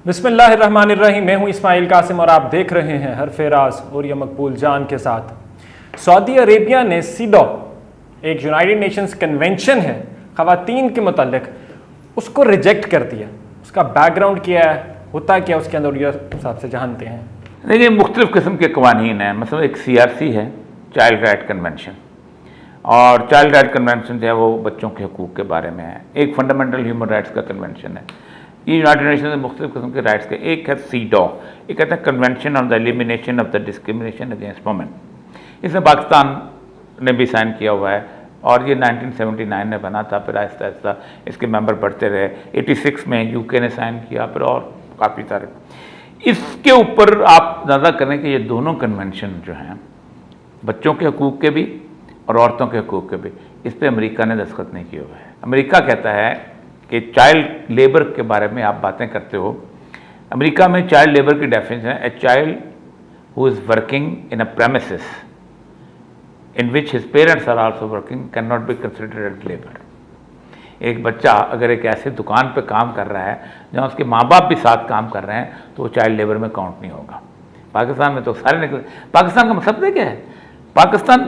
بسم اللہ الرحمن الرحیم. میں ہوں اسماعیل قاسم اور آپ دیکھ رہے ہیں حرف راز اور یہ مقبول جان کے ساتھ. سعودی عربیہ نے سیڈو، ایک یونائٹڈ نیشنز کنونشن ہے خواتین کے متعلق، اس کو ریجیکٹ کر دیا. اس کا بیک گراؤنڈ کیا ہے، ہوتا کیا اس کے اندر، یہ حساب سے جانتے ہیں. دیکھیے مختلف قسم کے قوانین ہیں. مثلا ایک CRC ہے، چائلڈ رائٹ کنونشن، اور چائلڈ رائٹ کنونشن جو ہے وہ بچوں کے حقوق کے بارے میں ہے. ایک فنڈامنٹل ہیومن رائٹس کا کنونشن ہے. یہ یونائٹڈ نیشنز میں مختلف قسم کے رائٹس کے. ایک ہے سیڈو، یہ کہتے ہیں convention on the elimination of the discrimination against women. اس میں پاکستان نے بھی سائن کیا ہوا ہے اور یہ 1979 میں بنا تھا. پھر آہستہ آہستہ اس کے ممبر بڑھتے رہے. 86 میں UK نے سائن کیا، پھر اور کافی سارے. اس کے اوپر آپ اندازہ کریں کہ یہ دونوں کنونشن جو ہیں بچوں کے حقوق کے بھی اور عورتوں کے حقوق کے بھی، اس پہ امریکہ نے دستخط نہیں کیے ہوئے ہیں. امریکہ کہتا ہے کہ چائلڈ لیبر کے بارے میں آپ باتیں کرتے ہو. امریکہ میں چائلڈ لیبر کی ڈیفینیشن ہے a child who is working in a premises in which his parents are also working cannot be considered as labor. ایک بچہ اگر ایک ایسے دکان پہ کام کر رہا ہے جہاں اس کے ماں باپ بھی ساتھ کام کر رہے ہیں تو وہ چائلڈ لیبر میں کاؤنٹ نہیں ہوگا. پاکستان میں تو سارے نکلے. پاکستان کا مقصد ہے کیا ہے؟ پاکستان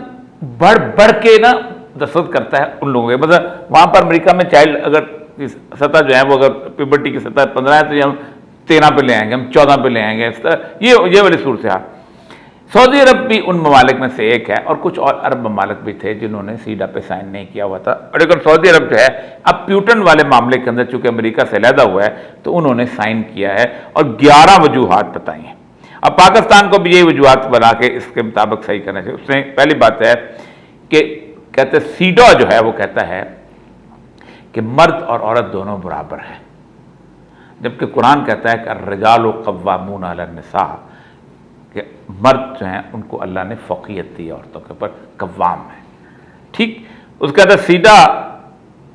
بڑھ کے نا دستخط کرتا ہے ان لوگوں کے. مطلب وہاں پر امریکہ میں چائلڈ اگر سطح جو ہے وہ اگر پیبرٹی کی سطح 15 ہے تو ہم 13 پہ لے آئیں گے، ہم 14 پہ لے آئیں گے. یہ والی صورتحال. سعودی عرب بھی ان ممالک میں سے ایک ہے، اور کچھ اور عرب ممالک بھی تھے جنہوں نے سیڈا پہ سائن نہیں کیا ہوا تھا. اور لیکن سعودی عرب جو ہے اب پیوٹن والے معاملے کے اندر چونکہ امریکہ سے علیحدہ ہوا ہے تو انہوں نے سائن کیا ہے اور 11 وجوہات بتائی ہیں. اب پاکستان کو بھی یہی وجوہات بنا کے اس کے مطابق صحیح کرنا چاہیے. اس میں پہلی بات ہے کہ کہتے ہیں سیڈا جو ہے وہ کہتا ہے کہ مرد اور عورت دونوں برابر ہیں، جبکہ قرآن کہتا ہے کہ الرجال قوامون علی النساء، کہ مرد جو ہیں ان کو اللہ نے فوقیت دی عورتوں کے اوپر، قوام ہے. ٹھیک. اس کا سیدھا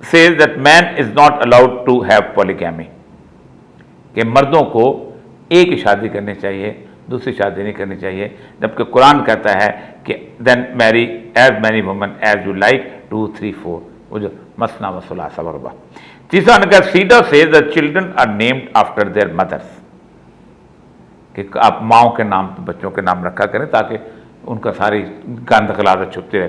says that man is not allowed to have polygamy، کہ مردوں کو ایک ہی شادی کرنی چاہیے، دوسری شادی نہیں کرنی چاہیے. جبکہ قرآن کہتا ہے کہ then marry as many women as you like 2 3 4، وہ جو مثنا و ثلاث و رباع. تیسرا ان کا سیدھا says that children are named after their mothers، کہ آپ ماؤں کے نام پہ بچوں کے نام رکھا کریں تاکہ ان کا ساری گند غلاظت چھپتی رہے.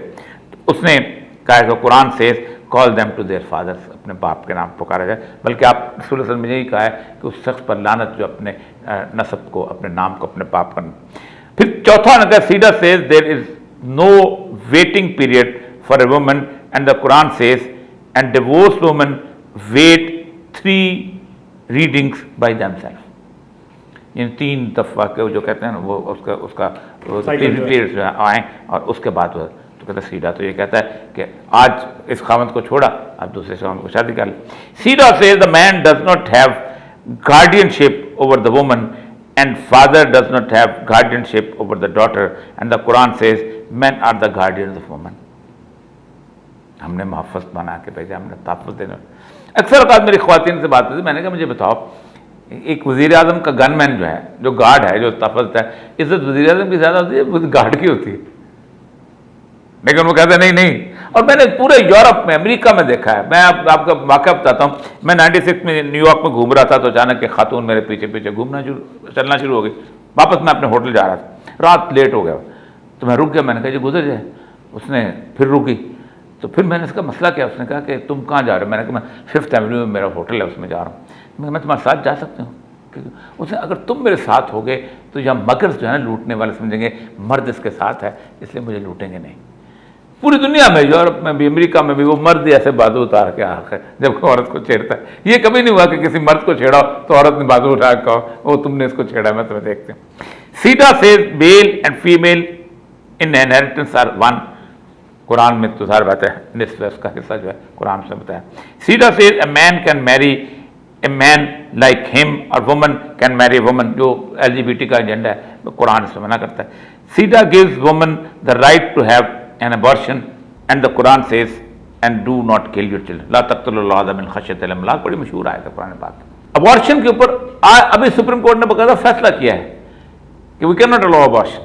اس نے کہا کہ قرآن سے call them to their fathers، اپنے باپ کے نام پکارا جائے. بلکہ آپ رسول اللہ صلی اللہ علیہ وسلم نے یہی کہا ہے کہ اس شخص پر لعنت جو اپنے نسب کو، اپنے نام کو اپنے باپ کا. پھر چوتھا نے کہا سیدھا says there is no waiting period for a woman and the Quran says and divorced women wait 3 readings by themselves. یعنی 3 دفعہ کے جو کہتے ہیں نا وہ اس کا پیریڈ جو آئیں اور اس کے بعد وہ تو کہتا ہے سیدھا. تو یہ کہتا ہے کہ آج اس خاوند کو چھوڑا، اب دوسرے خاوند کو شادی کر لے. سیدھا says the man does not have guardianship over the woman and father does not have guardianship over the daughter and the Quran says men are the guardians of women. ہم نے محفظ بنا کے بھیجا، ہم نے تحفظ دینا. اکثر اوقات میری خواتین سے بات ہوتی، میں نے کہا مجھے بتاؤ ایک وزیر اعظم کا گن مین جو ہے، جو گارڈ ہے، جو تحفظ ہے، عزت وزیر اعظم کی زیادہ ہوتی ہے گارڈ کی ہوتی ہے. لیکن وہ کہتے ہیں نہیں. اور میں نے پورے یورپ میں، امریکہ میں دیکھا ہے. میں آپ کا واقعہ بتاتا ہوں. میں 96 میں نیو یارک میں گھوم رہا تھا تو اچانک ایک خاتون میرے پیچھے چلنا شروع ہو گئی. واپس میں اپنے ہوٹل جا رہا تھا، رات لیٹ ہو گیا تو میں رک گیا. میں نے کہا جی گزر جائے. اس نے پھر رکی تو پھر میں نے اس کا مسئلہ کیا. اس نے کہا کہ تم کہاں جا رہے ہو؟ میں نے کہا میں 5th ایونیو میں میرا ہوٹل ہے، اس میں جا رہا ہوں. میں تمہارے ساتھ جا سکتی ہوں؟ اس نے اگر تم میرے ساتھ ہوگے تو یہاں مگرز جو ہے نا لوٹنے والے سمجھیں گے مرد اس کے ساتھ ہے اس لیے مجھے لوٹیں گے نہیں. پوری دنیا میں، یورپ میں بھی، امریکہ میں بھی، وہ مرد ایسے بازو اتار کے آخ ہے جب کوئی عورت کو چھیڑتا ہے. یہ کبھی نہیں ہوا کہ کسی مرد کو چھیڑا تو عورت نے بازو اٹھا کے کہا وہ تم نے اس کو چھیڑا، میں تمہیں دیکھتے ہوں. سیدھا says male and female in inheritance are one. قرآن میں تو ساری بات ہے، نصف اس کا حصہ جو ہے قرآن سے بتایا. سیدھا says a man can marry a man like him or woman can marry a woman. جو LGBT کا ایجنڈا ہے قرآن اس میں منع کرتا ہے. سیدھا gives woman the right to have an abortion and the Quran says and do not kill your children. لا تقتلوا الأولاد من خشية الإملاق. بڑی مشہور آیت ہے قرآن پاک. ابارشن کے اوپر ابھی سپریم کورٹ نے باقاعدہ فیصلہ کیا ہے کہ we cannot allow abortion.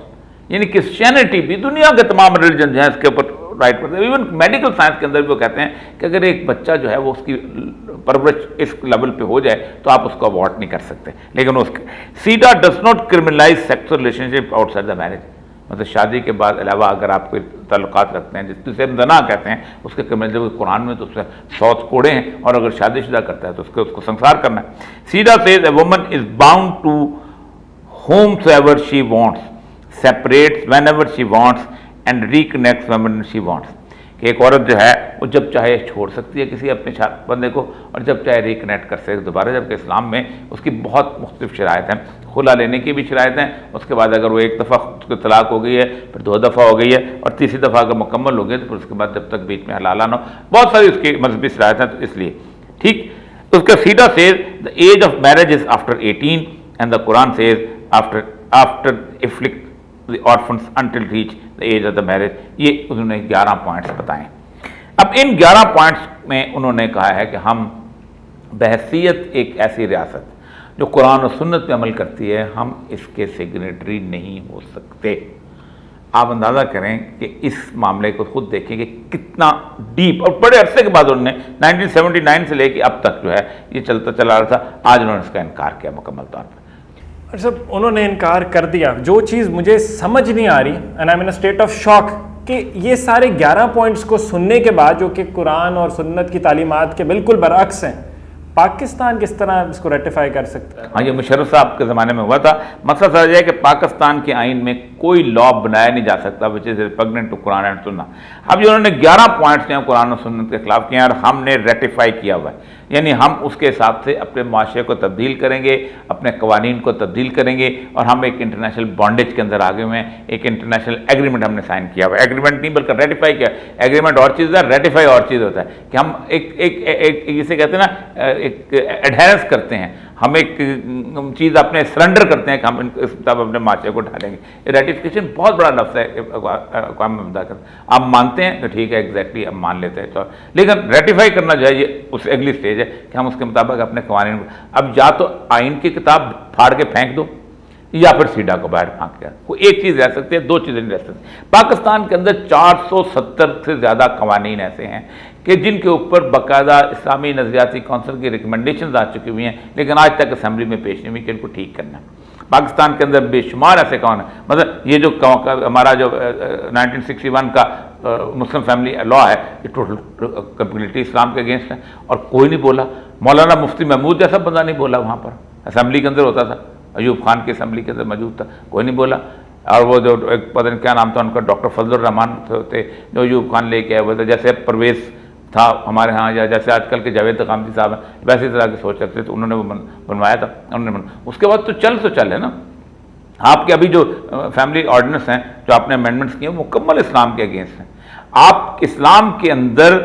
یعنی کرسچینٹی بھی دنیا کے تمام ریلیجن جو ہیں اس کے اوپر رائٹ کرتے ہیں. ایون میڈیکل سائنس کے اندر بھی وہ کہتے ہیں کہ اگر ایک بچہ جو ہے وہ اس کی پرورش اس لیول پہ ہو جائے تو آپ اس کو اوارڈ نہیں کر سکتے. لیکن اس CEDAW does not criminalize sexual relationship outside the marriage. مطلب شادی کے بعد علاوہ اگر آپ کوئی تعلقات رکھتے ہیں جسے ہم زنا کہتے ہیں اس کے جب قرآن میں تو اس سے 100 کوڑے ہیں, اور اگر شادی شدہ کرتا ہے تو اس کو سنسار کرنا ہے. سیڈا سیز a woman is bound to home so ever she wants, separates whenever she wants and reconnects whenever she wants. کہ ایک عورت جو ہے وہ جب چاہے چھوڑ سکتی ہے کسی اپنے بندے کو اور جب چاہے ریکنیکٹ کر سکے دوبارہ, جبکہ اسلام میں اس کی بہت مختلف شرائط ہیں. خلا لینے کی بھی شرائط ہیں, اس کے بعد اگر وہ ایک دفعہ اس کو طلاق ہو گئی ہے, پھر 2 دفعہ ہو گئی ہے, اور تیسری دفعہ اگر مکمل ہو گئی تو پھر اس کے بعد جب تک بیچ میں حلال نہ ہو, بہت ساری اس کی مذہبی شرائط ہیں. تو اس لیے ٹھیک اس کا سیدھا says the age of marriage is after 18 and the Quran says after afflict the orphans until reach the age of the marriage. یہ انہوں نے 11 پوائنٹس بتائیں. اب ان 11 پوائنٹس میں انہوں نے کہا ہے کہ ہم بحیثیت ایک ایسی ریاست جو قرآن و سنت پہ عمل کرتی ہے, ہم اس کے سگنیٹری نہیں ہو سکتے. آپ اندازہ کریں کہ اس معاملے کو خود دیکھیں کہ کتنا ڈیپ, اور بڑے عرصے کے بعد انہوں نے 1979 سے لے کے اب تک جو ہے یہ چلتا چلا رہا تھا, آج انہوں نے اس کا انکار کیا مکمل طور پر. سب انہوں نے انکار کر دیا. جو چیز مجھے سمجھ نہیں آ رہی, and I am in state of shock, کہ یہ سارے 11 پوائنٹس کو سننے کے بعد جو کہ قرآن اور سنت کی تعلیمات کے بالکل برعکس ہیں, پاکستان کس طرح اس کو ریٹیفائی کر سکتا ہے؟ ہاں, یہ مشرف صاحب کے زمانے میں ہوا تھا. مسئلہ سمجھ ہے کہ پاکستان کے آئین میں کوئی لا بنایا نہیں جا سکتا وچ از ریپگننٹ ٹو قرآن اینڈ سنت. اب جو انہوں نے 11 پوائنٹس ہیں قرآن و سنت کے خلاف کیے ہیں اور ہم نے ریٹیفائی کیا ہوا ہے, یعنی ہم اس کے حساب سے اپنے معاشرے کو تبدیل کریں گے, اپنے قوانین کو تبدیل کریں گے, اور ہم ایک انٹرنیشنل بانڈیج کے اندر آگے ہوئے ہیں. ایک انٹرنیشنل ایگریمنٹ ہم نے سائن کیا ہوا ہے. ایگریمنٹ نہیں بلکہ ریٹیفائی کیا. ایگریمنٹ اور چیز ہے, ریٹیفائی اور چیز ہوتا ہے کہ ہم ایک جسے کہتے ہیں نا ایک ایڈہرنس کرتے ہیں, ہم ایک چیز اپنے سرنڈر کرتے ہیں کہ ہم اس طرح اپنے معاشرے کو ڈھالیں گے. ریٹیفیکیشن بہت بڑا لفظ ہے اقوام متحدہ کا. آپ مانتے ہیں تو ٹھیک ہے, ایگزیکٹلی ہم مان لیتے ہیں, لیکن ریٹیفائی کرنا جو ہے یہ اس اگلی سٹیج ہے کہ ہم اس کے مطابق اپنے قوانین کو, اب یا تو آئین کی کتاب پھاڑ کے پھینک دو یا پھر سیڈا کو باہر پھینک دو. کوئی ایک چیز رہ سکتی ہے, 2 چیزیں نہیں رہ سکتی. پاکستان کے اندر 470 سے زیادہ قوانین ایسے ہیں کہ جن کے اوپر باقاعدہ اسلامی نظریاتی کونسل کی ریکمنڈیشنز آ چکی ہوئی ہیں, لیکن آج تک اسمبلی میں پیش نہیں ہوئی کہ ان کو ٹھیک کرنا ہے. پاکستان کے اندر بے شمار ایسے قانون ہیں. مطلب یہ جو ہمارا جو 1961 کا مسلم فیملی لا ہے, یہ ٹوٹل کمپلیٹلی اسلام کے اگینسٹ ہے, اور کوئی نہیں بولا. مولانا مفتی محمود جیسا بندہ نہیں بولا, وہاں پر اسمبلی کے اندر ہوتا تھا, ایوب خان کی اسمبلی کے اندر موجود تھا, کوئی نہیں بولا. اور وہ جو ایک پتہ نہیں کیا نام تھا ان کا, ڈاکٹر فضل الرحمان تھے جو ایوب خان لے کے آئے ہوئے تھے, جیسے پرویز تھا ہمارے ہاں, یا جیسے آج کل کے جاوید غامدی صاحب ہیں, ویسے طرح کی سوچ رکھتے تو انہوں نے وہ بنوایا تھا. انہوں نے اس کے بعد تو چل ہے نا. آپ کے ابھی جو فیملی آرڈیننس ہیں جو آپ نے امینڈمنٹس کیے ہیں مکمل اسلام کے اگینسٹ ہیں. آپ اسلام کے اندر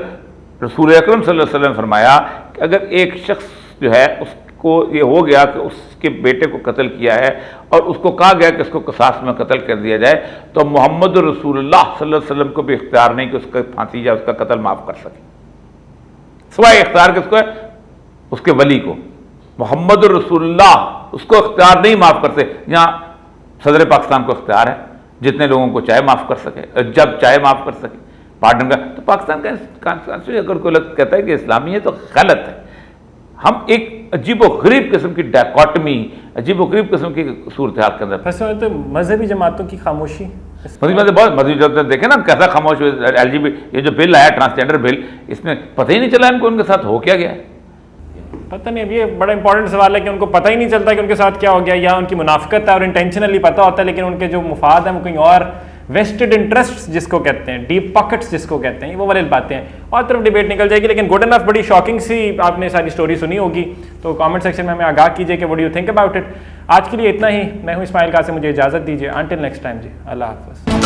رسول اکرم صلی اللہ علیہ وسلم نے فرمایا کہ اگر ایک شخص جو ہے اس کو یہ ہو گیا کہ اس کے بیٹے کو قتل کیا ہے اور اس کو کہا گیا کہ اس کو قصاص میں قتل کر دیا جائے, تو محمد رسول اللہ صلی اللہ علیہ وسلم کو بھی اختیار نہیں کہ اس کا پھانسی یا اس کا قتل معاف کر سکے. سوائے اختیار کس کو ہے؟ اس کے ولی کو. محمد رسول اللہ اس کو اختیار نہیں معاف کرتے. یہاں صدر پاکستان کو اختیار ہے جتنے لوگوں کو چاہے معاف کر سکے, جب چاہے معاف کر سکے پارڈن کا. تو پاکستان کا کانسٹیٹیوشن اگر کوئی کہتا ہے کہ اسلامی ہے تو غلط ہے. ہم ایک عجیب و غریب قسم کی ڈائکاٹمی, عجیب و غریب قسم کی صورتحال کے اندر. تو مذہبی جماعتوں کی خاموشی, مذہبی جماعتیں دیکھیں نا کیسا خاموش ہوئے. ایل جی بی یہ جو بل آیا ٹرانسجینڈر بل, اس میں پتہ ہی نہیں چلا ان کو ان کے ساتھ ہو کیا گیا ہے. پتہ نہیں. اب یہ بڑا امپورٹنٹ سوال ہے کہ ان کو پتہ ہی نہیں چلتا کہ ان کے ساتھ کیا ہو گیا, یا ان کی منافقت ہے اور انٹینشنلی پتہ ہوتا ہے لیکن ان کے جو مفاد ہیں وہ کہیں اور, ویسٹڈ انٹرسٹ جس کو کہتے ہیں, ڈیپ پاکٹس جس کو کہتے ہیں, وہ والی باتیں ہیں. اور طرف ڈیبیٹ نکل جائے گی. لیکن گڈ انف بڑی شاکنگ سی آپ نے ساری سٹوری سنی ہوگی, تو کامنٹ سیکشن میں ہمیں آگاہ کیجیے کہ what do you think about it. آج کے لیے اتنا ہی. میں ہوں اسماعیل قاسم, مجھے اجازت دیجیے. انٹل نیکسٹ ٹائم جی, اللہ حافظ.